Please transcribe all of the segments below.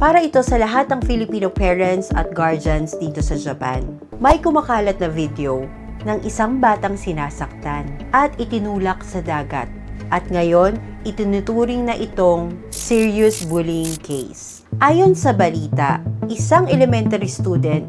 Para ito sa lahat ng Filipino parents at guardians dito sa Japan. May kumakalat na video ng isang batang sinasaktan at itinulak sa dagat. At ngayon, itinuturing na itong serious bullying case. Ayon sa balita, isang elementary student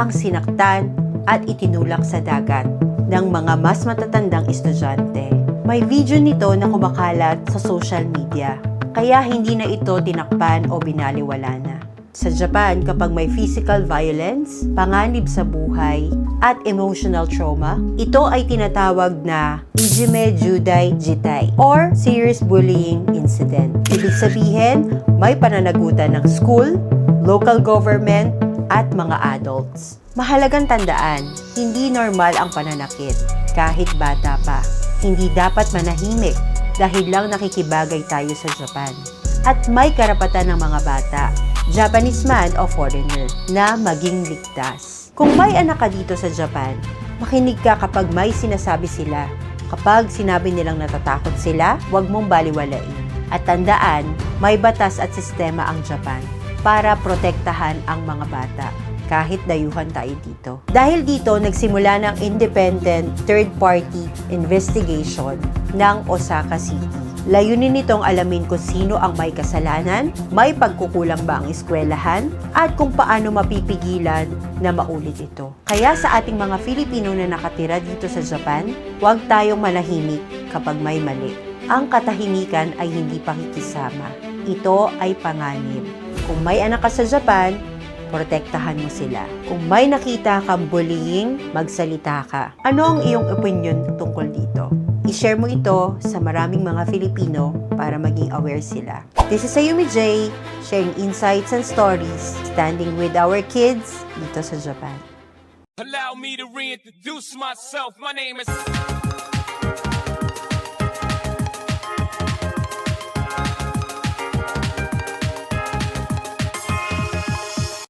ang sinaktan at itinulak sa dagat ng mga mas matatandang estudyante. May video nito na kumakalat sa social media, kaya hindi na ito tinakpan o binaliwala na. Sa Japan, kapag may physical violence, panganib sa buhay, at emotional trauma, ito ay tinatawag na Ijime Judai Jitai or serious bullying incident. Ibig sabihin, may pananagutan ng school, local government, at mga adults. Mahalagang tandaan, hindi normal ang pananakit kahit bata pa. Hindi dapat manahimik dahil lang nakikibagay tayo sa Japan. At may karapatan ng mga bata, Japanese man o foreigner, na maging ligtas. Kung may anak ka dito sa Japan, makinig ka kapag may sinasabi sila. Kapag sinabi nilang natatakot sila, huwag mong baliwalain. At tandaan, may batas at sistema ang Japan para protektahan ang mga bata kahit dayuhan tayo dito. Dahil dito, nagsimula ng independent third-party investigation ng Osaka City. Layunin nitong alamin kung sino ang may kasalanan, may pagkukulang ba ang eskwelahan, at kung paano mapipigilan na maulit ito. Kaya sa ating mga Filipino na nakatira dito sa Japan, huwag tayong manahimik kapag may mali. Ang katahimikan ay hindi pakikisama. Ito ay panganib. Kung may anak ka sa Japan, protektahan mo sila. Kung may nakita kang bullying, magsalita ka. Ano ang iyong opinion tungkol dito? I-share mo ito sa maraming mga Filipino para maging aware sila. This is Ayumi J, sharing insights and stories, standing with our kids dito sa Japan. Allow me to reintroduce myself. My name is...